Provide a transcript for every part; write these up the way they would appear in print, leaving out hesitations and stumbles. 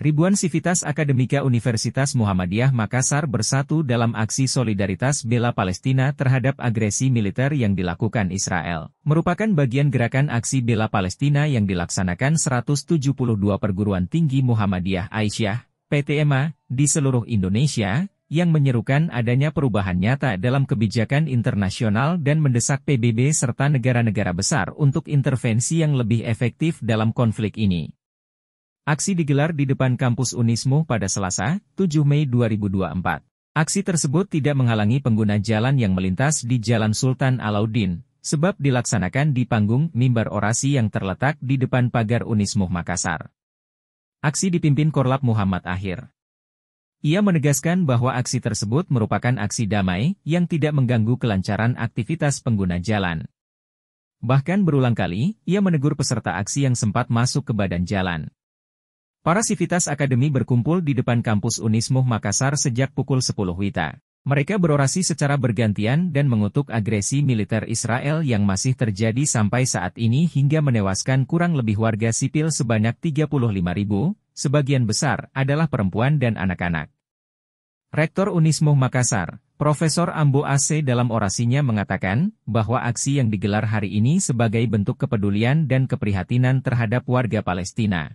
Ribuan sivitas akademika Universitas Muhammadiyah Makassar bersatu dalam aksi solidaritas bela Palestina terhadap agresi militer yang dilakukan Israel. Merupakan bagian gerakan aksi bela Palestina yang dilaksanakan 172 perguruan tinggi Muhammadiyah Aisyah, PTMA, di seluruh Indonesia, yang menyerukan adanya perubahan nyata dalam kebijakan internasional dan mendesak PBB serta negara-negara besar untuk intervensi yang lebih efektif dalam konflik ini. Aksi digelar di depan kampus Unismu pada Selasa, 7 Mei 2024. Aksi tersebut tidak menghalangi pengguna jalan yang melintas di Jalan Sultan Alauddin, sebab dilaksanakan di panggung mimbar orasi yang terletak di depan pagar Unismu Makassar. Aksi dipimpin Korlap Muhammad Akhir. Ia menegaskan bahwa aksi tersebut merupakan aksi damai yang tidak mengganggu kelancaran aktivitas pengguna jalan. Bahkan berulang kali, ia menegur peserta aksi yang sempat masuk ke badan jalan. Para sivitas akademi berkumpul di depan kampus Unismu Makassar sejak pukul 10 WITA. Mereka berorasi secara bergantian dan mengutuk agresi militer Israel yang masih terjadi sampai saat ini hingga menewaskan kurang lebih warga sipil sebanyak 35.000, sebagian besar adalah perempuan dan anak-anak. Rektor Unismu Makassar, Profesor Ambo AC dalam orasinya mengatakan bahwa aksi yang digelar hari ini sebagai bentuk kepedulian dan keprihatinan terhadap warga Palestina.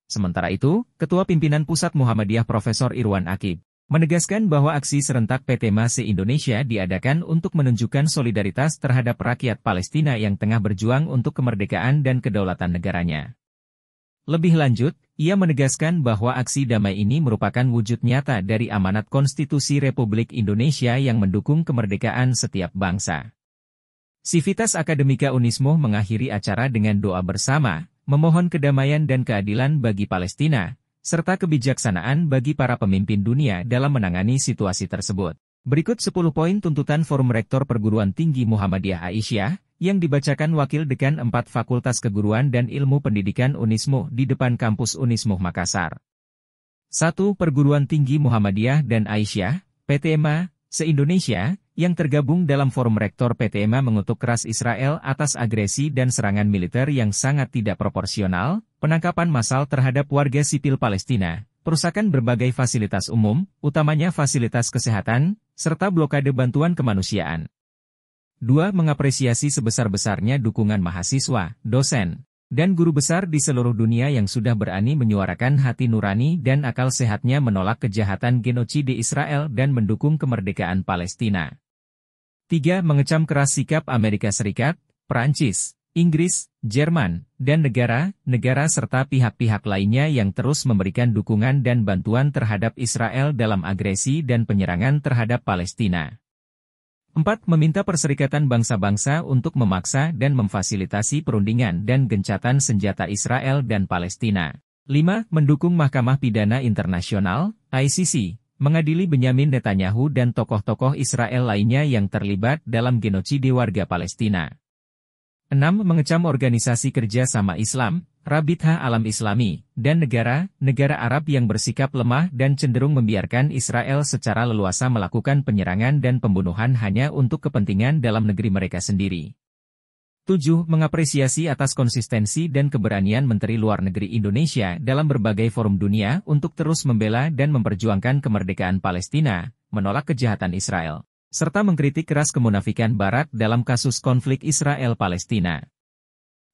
Sementara itu, Ketua Pimpinan Pusat Muhammadiyah Profesor Irwan Akib menegaskan bahwa aksi serentak PTMA se-Indonesia diadakan untuk menunjukkan solidaritas terhadap rakyat Palestina yang tengah berjuang untuk kemerdekaan dan kedaulatan negaranya. Lebih lanjut, ia menegaskan bahwa aksi damai ini merupakan wujud nyata dari amanat Konstitusi Republik Indonesia yang mendukung kemerdekaan setiap bangsa. Sivitas Akademika Unismu mengakhiri acara dengan doa bersama, memohon kedamaian dan keadilan bagi Palestina, serta kebijaksanaan bagi para pemimpin dunia dalam menangani situasi tersebut. Berikut 10 poin tuntutan Forum Rektor Perguruan Tinggi Muhammadiyah Aisyah, yang dibacakan Wakil Dekan 4 Fakultas Keguruan dan Ilmu Pendidikan Unismu di depan kampus Unismu Makassar. 1. Perguruan Tinggi Muhammadiyah dan Aisyah, PTMA, se-Indonesia, yang tergabung dalam Forum Rektor PTMA mengutuk keras Israel atas agresi dan serangan militer yang sangat tidak proporsional, penangkapan massal terhadap warga sipil Palestina, perusakan berbagai fasilitas umum, utamanya fasilitas kesehatan, serta blokade bantuan kemanusiaan. 2. Mengapresiasi sebesar-besarnya dukungan mahasiswa, dosen, dan guru besar di seluruh dunia yang sudah berani menyuarakan hati nurani dan akal sehatnya menolak kejahatan genosida Israel dan mendukung kemerdekaan Palestina. 3. Mengecam keras sikap Amerika Serikat, Prancis, Inggris, Jerman, dan negara-negara serta pihak-pihak lainnya yang terus memberikan dukungan dan bantuan terhadap Israel dalam agresi dan penyerangan terhadap Palestina. 4. Meminta Perserikatan Bangsa-Bangsa untuk memaksa dan memfasilitasi perundingan dan gencatan senjata Israel dan Palestina. 5. Mendukung Mahkamah Pidana Internasional, ICC, mengadili Benyamin Netanyahu dan tokoh-tokoh Israel lainnya yang terlibat dalam genosida warga Palestina. 6. Mengecam Organisasi Kerja Sama Islam, Rabithah Alam Islami, dan negara-negara Arab yang bersikap lemah dan cenderung membiarkan Israel secara leluasa melakukan penyerangan dan pembunuhan hanya untuk kepentingan dalam negeri mereka sendiri. 7. Mengapresiasi atas konsistensi dan keberanian Menteri Luar Negeri Indonesia dalam berbagai forum dunia untuk terus membela dan memperjuangkan kemerdekaan Palestina, menolak kejahatan Israel, serta mengkritik keras kemunafikan Barat dalam kasus konflik Israel-Palestina.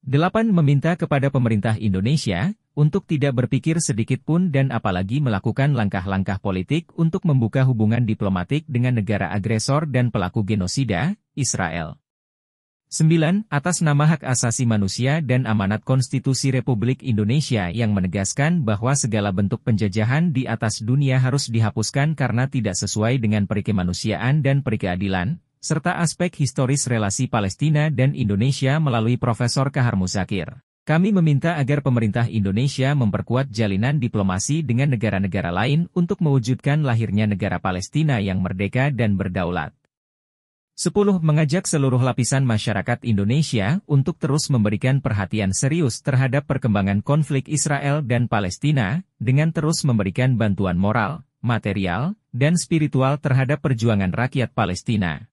8. Meminta kepada pemerintah Indonesia untuk tidak berpikir sedikitpun dan apalagi melakukan langkah-langkah politik untuk membuka hubungan diplomatik dengan negara agresor dan pelaku genosida, Israel. 9. Atas nama hak asasi manusia dan amanat Konstitusi Republik Indonesia yang menegaskan bahwa segala bentuk penjajahan di atas dunia harus dihapuskan karena tidak sesuai dengan perikemanusiaan dan perikeadilan, serta aspek historis relasi Palestina dan Indonesia melalui Profesor Kahar Muzakir. Kami meminta agar pemerintah Indonesia memperkuat jalinan diplomasi dengan negara-negara lain untuk mewujudkan lahirnya negara Palestina yang merdeka dan berdaulat. 10. Mengajak seluruh lapisan masyarakat Indonesia untuk terus memberikan perhatian serius terhadap perkembangan konflik Israel dan Palestina, dengan terus memberikan bantuan moral, material, dan spiritual terhadap perjuangan rakyat Palestina.